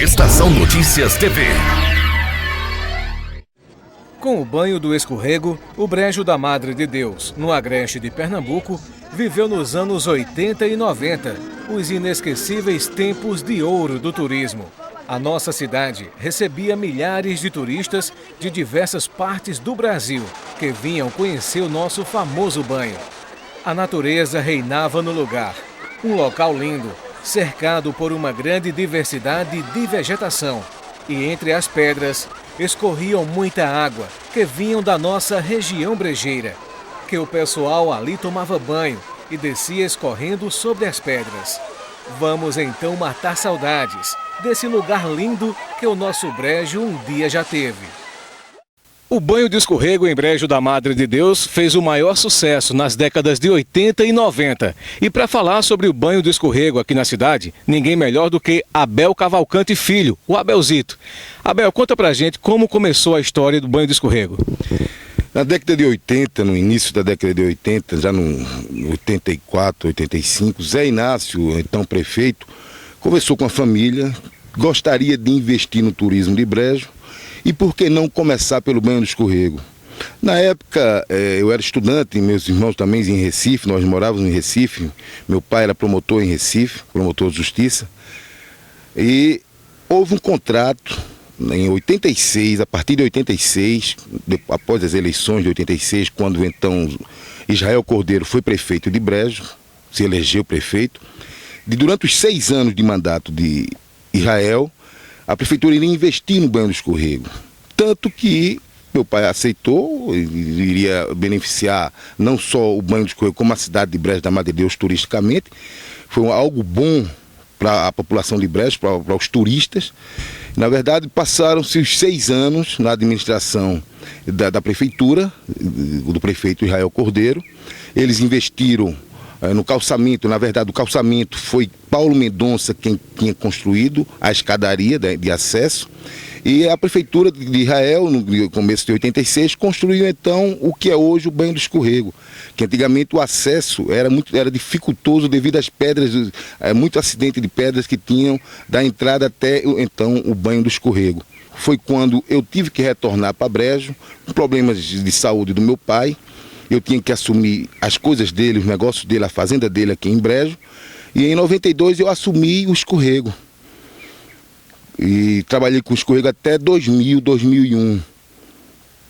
Estação Notícias TV. Com o banho do escorrego, o Brejo da Madre de Deus, no Agreste de Pernambuco, viveu nos anos 80 e 90, os inesquecíveis tempos de ouro do turismo. A nossa cidade recebia milhares de turistas de diversas partes do Brasil, que vinham conhecer o nosso famoso banho. A natureza reinava no lugar, um local lindo, cercado por uma grande diversidade de vegetação. E entre as pedras escorriam muita água, que vinham da nossa região brejeira, que o pessoal ali tomava banho e descia escorrendo sobre as pedras. Vamos então matar saudades desse lugar lindo que o nosso Brejo um dia já teve. O banho de escorrego em Brejo da Madre de Deus fez o maior sucesso nas décadas de 80 e 90. E para falar sobre o banho de escorrego aqui na cidade, ninguém melhor do que Abel Cavalcante Filho, o Abelzito. Abel, conta pra gente como começou a história do banho de escorrego. Na década de 80, no início da década de 80, já no 84, 85, Zé Inácio, então prefeito, conversou com a família, gostaria de investir no turismo de Brejo e por que não começar pelo banho do escorrego. Na época eu era estudante, meus irmãos também em Recife, nós morávamos em Recife, meu pai era promotor em Recife, promotor de justiça, e houve um contrato em 86, a partir de 86, após as eleições de 86, quando então Israel Cordeiro foi prefeito de Brejo, se elegeu prefeito, e durante os 6 anos de mandato de Israel, a prefeitura iria investir no banho do escorrego. Tanto que meu pai aceitou, iria beneficiar não só o banho do escorrego, como a cidade de Brejo da Madre de Deus turisticamente. Foi algo bom para a população de Brejo, para os turistas. Na verdade, passaram-se os 6 anos na administração da prefeitura, do prefeito Israel Cordeiro. Eles investiram no calçamento. Na verdade, o calçamento foi Paulo Mendonça quem tinha construído a escadaria de acesso. E a prefeitura de Israel, no começo de 86, construiu então o que é hoje o banho do escorrego. Que antigamente o acesso era dificultoso devido às pedras, muito acidente de pedras que tinham da entrada até então o banho do escorrego. Foi quando eu tive que retornar para Brejo, com problemas de saúde do meu pai. Eu tinha que assumir as coisas dele, os negócios dele, a fazenda dele aqui em Brejo. E em 92 eu assumi o escorrego. E trabalhei com o escorrego até 2000, 2001.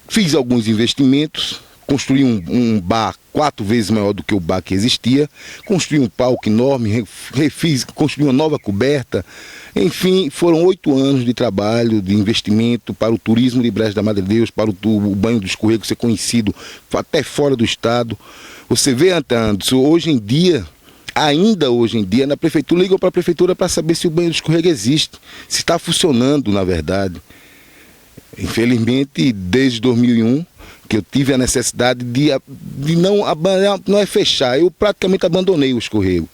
Fiz alguns investimentos, construí um bar 4 vezes maior do que o bar que existia, construí um palco enorme, construí uma nova coberta. Enfim, foram 8 anos de trabalho, de investimento para o turismo de Brejo da Madre de Deus, para o banho do escorrego ser conhecido até fora do estado. Você vê, Anderson, hoje em dia, ainda hoje em dia, na prefeitura, ligam para a prefeitura para saber se o banho do escorrego existe, se está funcionando, na verdade. Infelizmente, desde 2001, que eu tive a necessidade de não é fechar, eu praticamente abandonei o escorrego.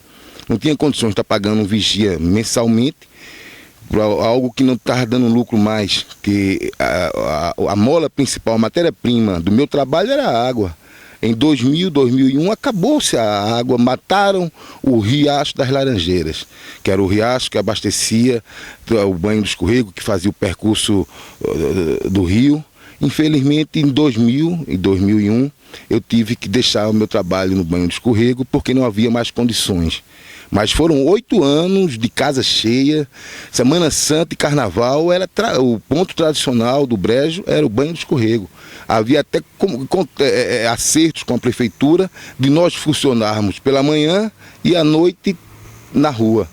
Não tinha condições de estar pagando um vigia mensalmente, para algo que não estava dando lucro mais, que a mola principal, a matéria-prima do meu trabalho era a água. Em 2000, 2001, acabou-se a água, mataram o Riacho das Laranjeiras, que era o riacho que abastecia o banho do escorrego, que fazia o percurso do rio. Infelizmente, em 2000 e 2001, eu tive que deixar o meu trabalho no banho do escorrego, porque não havia mais condições. Mas foram 8 anos de casa cheia, Semana Santa e Carnaval, o ponto tradicional do Brejo era o banho do escorrego. Havia até acertos com a prefeitura de nós funcionarmos pela manhã e à noite na rua.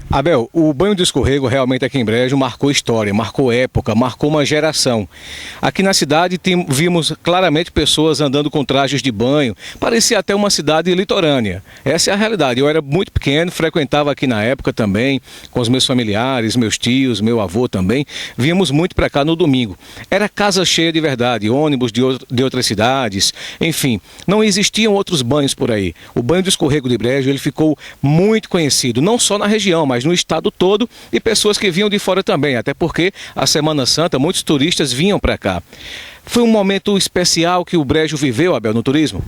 Abel, o banho de escorrego realmente aqui em Brejo marcou história, marcou época, marcou uma geração. Aqui na cidade vimos claramente pessoas andando com trajes de banho, parecia até uma cidade litorânea. Essa é a realidade. Eu era muito pequeno, frequentava aqui na época também, com os meus familiares, meus tios, meu avô também. Víamos muito para cá no domingo. Era casa cheia de verdade, ônibus de outras cidades, enfim, não existiam outros banhos por aí. O banho de escorrego de Brejo, ele ficou muito conhecido, não só na região, mas no estado todo, e pessoas que vinham de fora também, até porque a Semana Santa, muitos turistas vinham para cá. Foi um momento especial que o Brejo viveu, Abel, no turismo?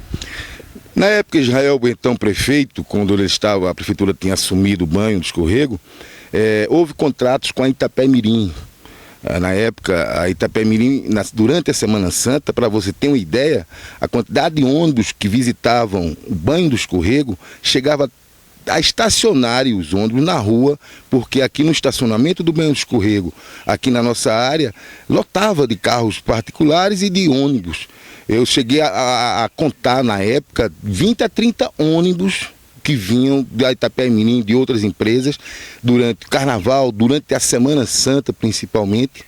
Na época, Israel, então prefeito, quando ele estava, a prefeitura tinha assumido o banho do escorrego, houve contratos com a Itapemirim. Na época, a Itapemirim, durante a Semana Santa, para você ter uma ideia, a quantidade de ônibus que visitavam o Banho do Escorrego chegava a estacionar os ônibus na rua, porque aqui no estacionamento do Banho do Escorrego, aqui na nossa área, lotava de carros particulares e de ônibus. Eu cheguei a contar na época 20 a 30 ônibus que vinham da Itapemirim, de outras empresas, durante o Carnaval, durante a Semana Santa principalmente.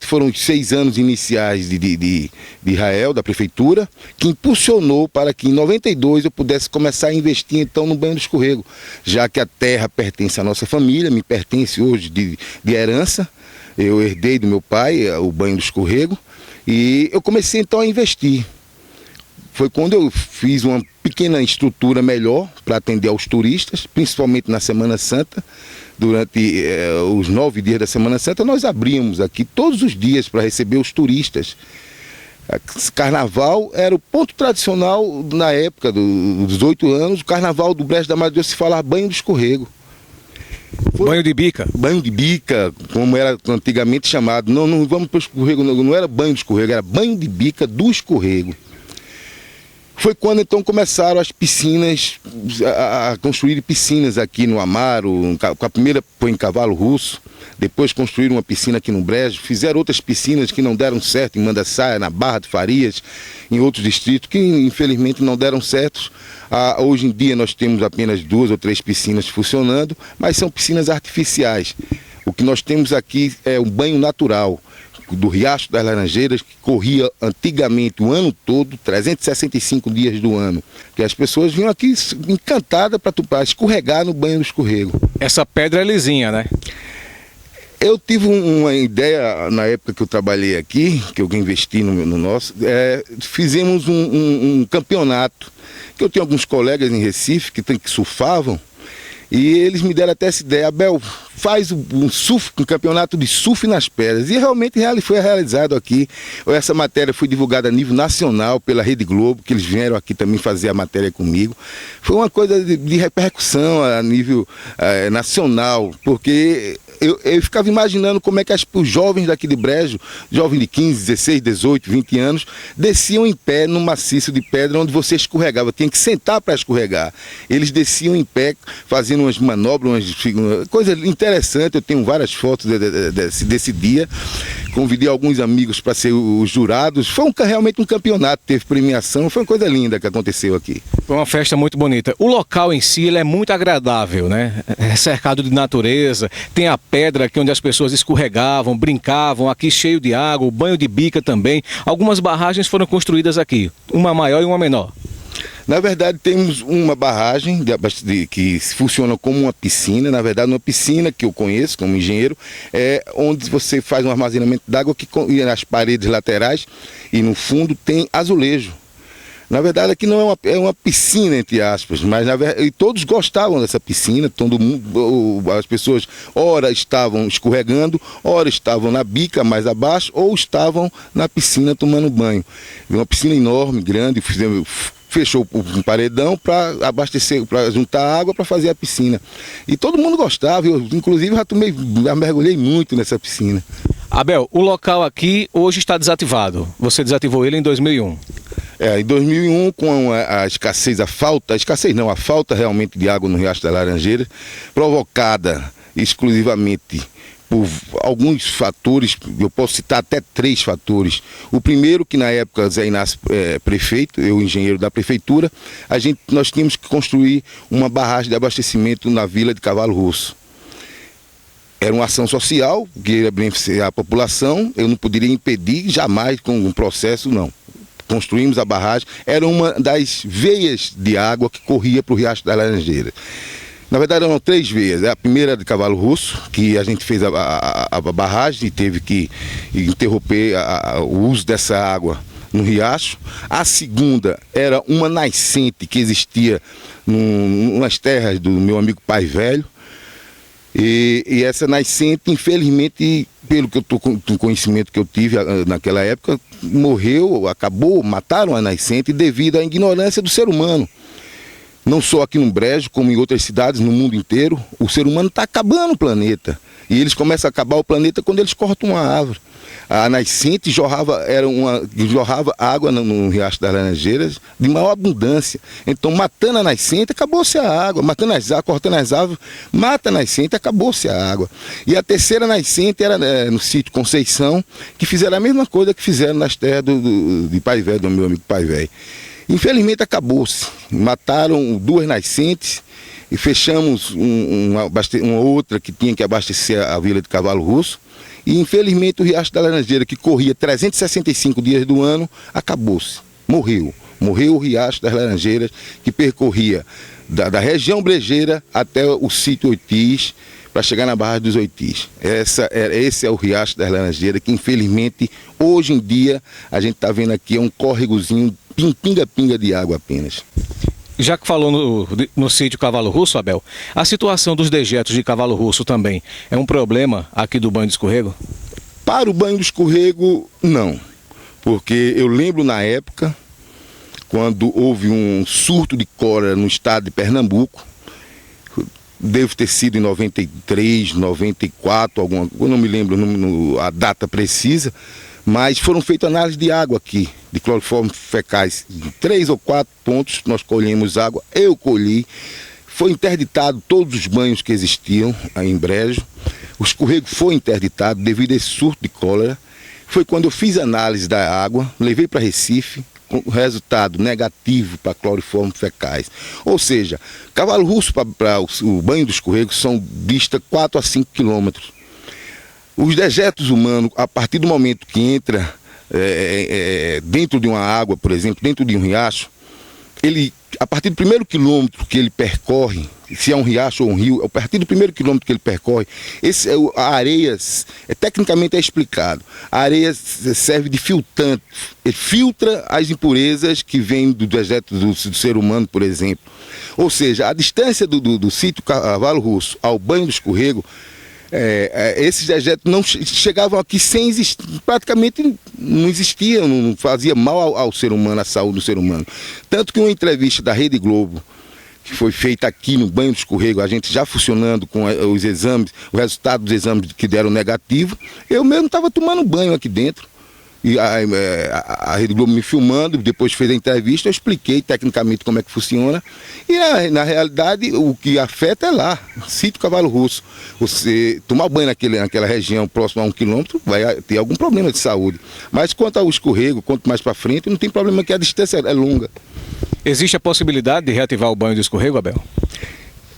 Foram os 6 anos iniciais de Israel, da Prefeitura, que impulsionou para que em 92 eu pudesse começar a investir então no Banho do Escorrego, já que a terra pertence à nossa família, me pertence hoje de herança. Eu herdei do meu pai o Banho do Escorrego e eu comecei então a investir. Foi quando eu fiz uma pequena estrutura melhor para atender aos turistas, principalmente na Semana Santa. Durante os 9 dias da Semana Santa, nós abrimos aqui todos os dias para receber os turistas. Carnaval era o ponto tradicional na época dos 8 anos. O Carnaval do Brejo da Madre de Deus se falava Banho do Escorrego. Banho de bica? Banho de bica, como era antigamente chamado. Não vamos para o escorrego, não era banho de escorrego, era banho de bica do escorrego. Foi quando então começaram as piscinas, a construir piscinas aqui no Amaro. A primeira foi em Cavalo Russo, depois construíram uma piscina aqui no Brejo, fizeram outras piscinas que não deram certo em Mandaçaia, na Barra de Farias, em outros distritos que infelizmente não deram certo. Hoje em dia nós temos apenas 2 ou 3 piscinas funcionando, mas são piscinas artificiais. O que nós temos aqui é um banho natural do Riacho das Laranjeiras, que corria antigamente o ano todo, 365 dias do ano. Que as pessoas vinham aqui encantadas para escorregar no Banho do Escorrego. Essa pedra é lisinha, né? Eu tive uma ideia na época que eu trabalhei aqui, que eu investi no nosso, fizemos um campeonato, que eu tenho alguns colegas em Recife que surfavam, e eles me deram até essa ideia: Abel, faz um campeonato de surf nas pedras. E realmente foi realizado aqui. Essa matéria foi divulgada a nível nacional pela Rede Globo, que eles vieram aqui também fazer a matéria comigo. Foi uma coisa de repercussão a nível nacional, porque eu ficava imaginando como é que os jovens daqui de Brejo, jovens de 15, 16, 18, 20 anos, desciam em pé num maciço de pedra onde você escorregava, tinha que sentar para escorregar. Eles desciam em pé, fazendo umas manobras, coisa interessante. Eu tenho várias fotos desse dia. Convidei alguns amigos para ser os jurados. Foi realmente um campeonato, teve premiação, foi uma coisa linda que aconteceu aqui. Foi uma festa muito bonita. O local em si ele é muito agradável, né? É cercado de natureza, tem a pedra aqui onde as pessoas escorregavam, brincavam, aqui cheio de água, o banho de bica também. Algumas barragens foram construídas aqui, uma maior e uma menor. Na verdade, temos uma barragem que funciona como uma piscina. Na verdade, uma piscina que eu conheço como engenheiro, onde você faz um armazenamento d'água que nas paredes laterais e no fundo tem azulejo. Na verdade, aqui não é uma piscina, entre aspas, mas e todos gostavam dessa piscina. Todo mundo, as pessoas, ora estavam escorregando, ora estavam na bica mais abaixo, ou estavam na piscina tomando banho. Uma piscina enorme, grande, fechou um paredão para abastecer, para juntar água para fazer a piscina. E todo mundo gostava, eu inclusive já mergulhei muito nessa piscina. Abel, o local aqui hoje está desativado. Você desativou ele em 2001. Em 2001, com a falta realmente de água no Riacho das Laranjeiras, provocada exclusivamente por alguns fatores, eu posso citar até 3 fatores. O primeiro, que na época Zé Inácio prefeito, eu engenheiro da prefeitura, nós tínhamos que construir uma barragem de abastecimento na vila de Cavalo Russo. Era uma ação social, que ia beneficiar a população, eu não poderia impedir jamais com um processo, não. Construímos a barragem, era uma das veias de água que corria para o Riacho das Laranjeiras. Na verdade eram 3 veias. A primeira de Cavalo Russo, que a gente fez a barragem e teve que interromper o uso dessa água no riacho. A segunda era uma nascente que existia nas terras do meu amigo Pai Velho. E essa nascente, infelizmente, pelo que eu tô com o conhecimento que eu tive naquela época, mataram a nascente devido à ignorância do ser humano. Não só aqui no Brejo, como em outras cidades, no mundo inteiro, o ser humano está acabando o planeta. E eles começam a acabar o planeta quando eles cortam uma árvore. A nascente jorrava água no Riacho das Laranjeiras de maior abundância. Então, matando a nascente, acabou-se a água. Matando as árvores, cortando as árvores, mata a nascente, acabou-se a água. E a terceira nascente era no sítio Conceição, que fizeram a mesma coisa que fizeram nas terras de Pai Velho, do meu amigo Pai Velho. Infelizmente acabou-se. Mataram 2 nascentes e fechamos uma outra que tinha que abastecer a vila de Cavalo Russo. E infelizmente o Riacho da Laranjeira, que corria 365 dias do ano, acabou-se. Morreu. Morreu o Riacho das Laranjeiras, que percorria da região brejeira até o sítio Oitis, para chegar na Barra dos Oitis. Esse é o Riacho das Laranjeiras, que infelizmente, hoje em dia, a gente está vendo aqui, é um córregozinho, pinga-pinga de água apenas. Já que falou no sítio Cavalo Russo, Abel, a situação dos dejetos de Cavalo Russo também é um problema aqui do banho do escorrego? Para o banho do escorrego, não. Porque eu lembro na época, quando houve um surto de cólera no estado de Pernambuco, deve ter sido em 93, 94, eu não me lembro a data precisa, mas foram feitas análises de água aqui, de cloriformes fecais. Em 3 ou 4 pontos nós colhemos água, eu colhi. Foi interditado todos os banhos que existiam aí em Brejo. O escorrego foi interditado devido a esse surto de cólera. Foi quando eu fiz análise da água, levei para Recife, com resultado negativo para cloriformes fecais. Ou seja, Cavalo Russo para o banho do escorrego são dista 4 a 5 quilômetros. Os dejetos humanos, a partir do momento que entra dentro de uma água, por exemplo, dentro de um riacho, a partir do primeiro quilômetro que ele percorre, se é um riacho ou um rio, a partir do primeiro quilômetro que ele percorre, a areia, tecnicamente é explicado, a areia serve de filtrante, ele filtra as impurezas que vêm do dejeto do ser humano, por exemplo. Ou seja, a distância do sítio Cavalo Russo ao banho do escorrego, esses dejetos não chegavam aqui sem existir, praticamente não existiam, não fazia mal ao ser humano, à saúde do ser humano. Tanto que uma entrevista da Rede Globo, que foi feita aqui no banho do escorrego, a gente já funcionando com os exames, o resultado dos exames que deram negativo, eu mesmo estava tomando banho aqui dentro. E a Rede Globo me filmando, depois fez a entrevista, eu expliquei tecnicamente como é que funciona. E na realidade o que afeta é lá, sítio Cavalo Russo. Você tomar banho naquela região próxima a 1 quilômetro, vai ter algum problema de saúde. Mas quanto ao escorrego, quanto mais para frente, não tem problema, que a distância é longa. Existe a possibilidade de reativar o banho do escorrego, Abel?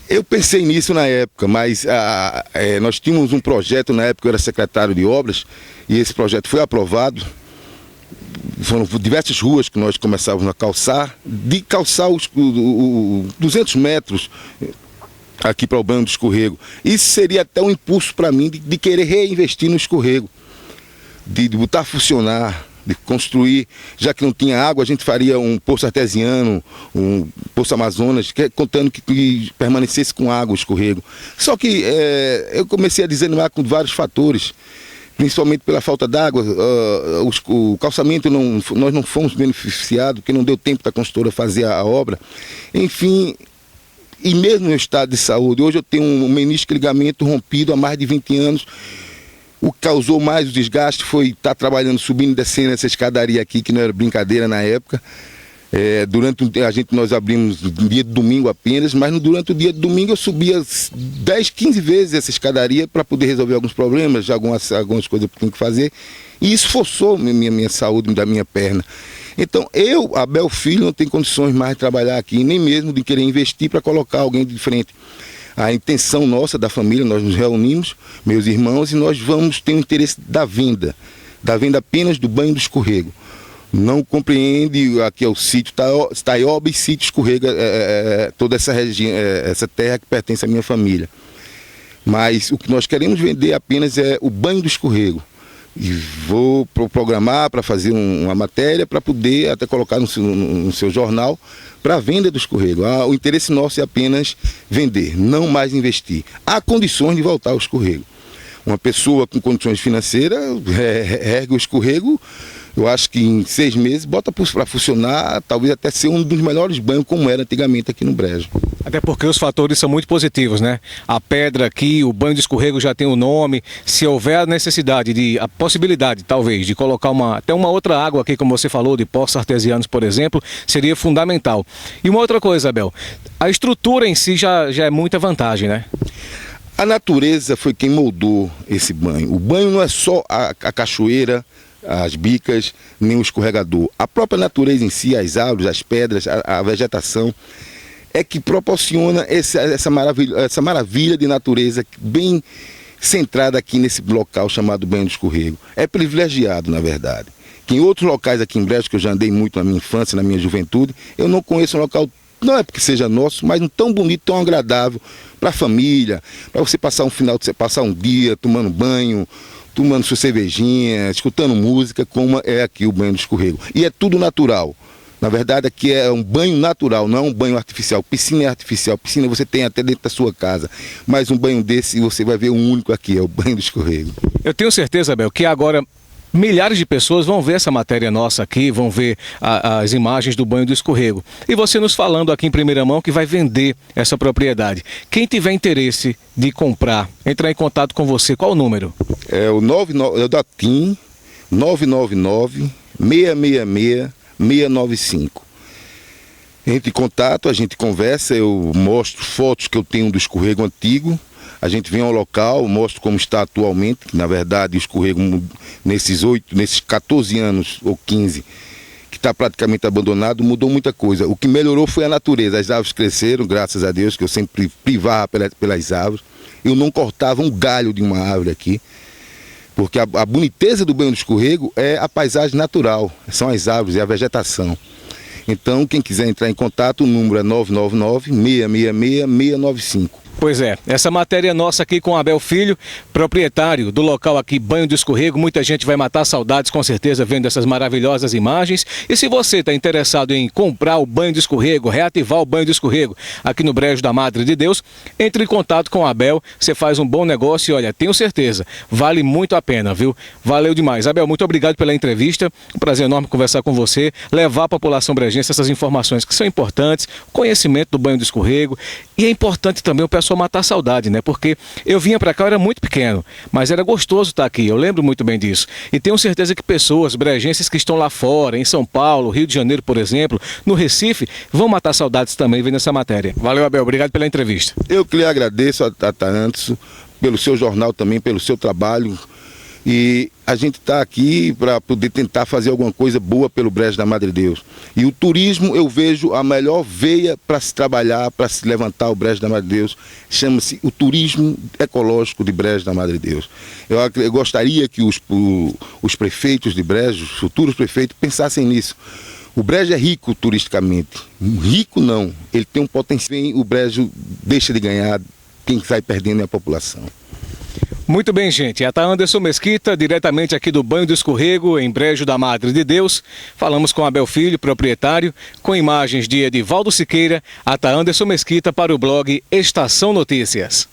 Eu pensei nisso na época, mas nós tínhamos um projeto, na época eu era secretário de obras, e esse projeto foi aprovado. Foram diversas ruas que nós começávamos a calçar, de calçar os 200 metros aqui para o banho do escorrego. Isso seria até um impulso para mim de querer reinvestir no escorrego, de botar a funcionar, de construir. Já que não tinha água, a gente faria um poço artesiano, um poço Amazonas, contando que permanecesse com água o escorrego. Só que eu comecei a desanimar com vários fatores, principalmente pela falta d'água. O calçamento, nós não fomos beneficiados, porque não deu tempo da construtora fazer a obra. Enfim, e mesmo no estado de saúde, hoje eu tenho um menisco ligamento rompido há mais de 20 anos. O que causou mais o desgaste foi estar trabalhando, subindo e descendo essa escadaria aqui, que não era brincadeira na época. Nós abrimos no dia de domingo apenas, mas durante o dia de domingo eu subia 10, 15 vezes essa escadaria para poder resolver alguns problemas, algumas coisas que eu tinha que fazer. E isso forçou minha saúde da minha perna. Então eu, Abel Filho, não tenho condições mais de trabalhar aqui, nem mesmo de querer investir para colocar alguém de frente. A intenção nossa, da família, nós nos reunimos, meus irmãos, e nós vamos ter o interesse da venda apenas do banho do escorrego. Não compreende, aqui é o sítio Taioba e sítio Escorrega, toda essa região, essa terra que pertence à minha família. Mas o que nós queremos vender apenas é o banho do escorrego. E vou programar para fazer uma matéria para poder até colocar no seu jornal para a venda do escorrego. O interesse nosso é apenas vender, não mais investir. Há condições de voltar ao escorrego. Uma pessoa com condições financeiras ergue o escorrego Eu acho que em 6 meses bota para funcionar, talvez até ser um dos melhores banhos como era antigamente aqui no brejo. Até porque os fatores são muito positivos, né? A pedra aqui, o banho de escorrego já tem o nome. Se houver a necessidade, a possibilidade, talvez, de colocar até uma outra água aqui, como você falou, de poços artesianos, por exemplo, seria fundamental. E uma outra coisa, Abel, a estrutura em si já é muita vantagem, né? A natureza foi quem moldou esse banho. O banho não é só a cachoeira, as bicas, nem o escorregador. A própria natureza em si, as árvores, as pedras, a vegetação, é que proporciona essa maravilha de natureza bem centrada aqui nesse local chamado Banho do Escorrego. É privilegiado, na verdade. Que em outros locais aqui em Brejo, que eu já andei muito na minha infância, na minha juventude, eu não conheço um local, não é porque seja nosso, mas tão bonito, tão agradável para a família, para você passar um dia tomando banho, tomando sua cervejinha, escutando música, como é aqui o Banho do Escorrego. E é tudo natural. Na verdade, aqui é um banho natural, não é um banho artificial. Piscina é artificial, piscina você tem até dentro da sua casa. Mas um banho desse você vai ver um único aqui, é o Banho do Escorrego. Eu tenho certeza, Abel, que agora milhares de pessoas vão ver essa matéria nossa aqui, vão ver as imagens do Banho do Escorrego. E você nos falando aqui em primeira mão que vai vender essa propriedade. Quem tiver interesse de comprar, entrar em contato com você, qual o número? É o da TIM 999 666 695. Entre em contato, a gente conversa, eu mostro fotos que eu tenho do escorrego antigo, a gente vem ao local, mostro como está atualmente, que na verdade o escorrego nesses 14 anos ou 15, que está praticamente abandonado, mudou muita coisa. O que melhorou foi a natureza, as árvores cresceram, graças a Deus, que eu sempre privava pelas árvores, eu não cortava um galho de uma árvore aqui, porque a boniteza do Banho do Escorrego é a paisagem natural, são as árvores e a vegetação. Então, quem quiser entrar em contato, o número é 999 666 695. Pois é, essa matéria nossa aqui com Abel Filho, proprietário do local aqui, Banho do Escorrego. Muita gente vai matar saudades com certeza vendo essas maravilhosas imagens. E se você está interessado em comprar o Banho do Escorrego, reativar o Banho do Escorrego aqui no Brejo da Madre de Deus, entre em contato com o Abel, você faz um bom negócio e olha, tenho certeza, vale muito a pena, viu? Valeu demais. Abel, muito obrigado pela entrevista, um prazer enorme conversar com você, levar à população brejense essas informações que são importantes, conhecimento do Banho do Escorrego, e é importante também o pessoal matar a saudade, né? Porque eu vinha para cá, eu era muito pequeno, mas era gostoso estar aqui, eu lembro muito bem disso. E tenho certeza que pessoas brejenses que estão lá fora, em São Paulo, Rio de Janeiro, por exemplo, no Recife, vão matar saudades também vendo essa matéria. Valeu, Abel, obrigado pela entrevista. Eu que lhe agradeço, Anderson, pelo seu jornal também, pelo seu trabalho. E a gente está aqui para poder tentar fazer alguma coisa boa pelo Brejo da Madre de Deus. E o turismo, eu vejo a melhor veia para se trabalhar, para se levantar o Brejo da Madre de Deus. Chama-se o turismo ecológico de Brejo da Madre de Deus. Eu gostaria que os prefeitos de Brejo, os futuros prefeitos, pensassem nisso. O Brejo é rico turisticamente. Rico não. Ele tem um potencial. O Brejo deixa de ganhar, quem sai perdendo é a população. Muito bem, gente. Está Anderson Mesquita, diretamente aqui do Banho do Escorrego, em Brejo da Madre de Deus. Falamos com Abel Filho, proprietário, com imagens de Edivaldo Siqueira. Está Anderson Mesquita para o blog Estação Notícias.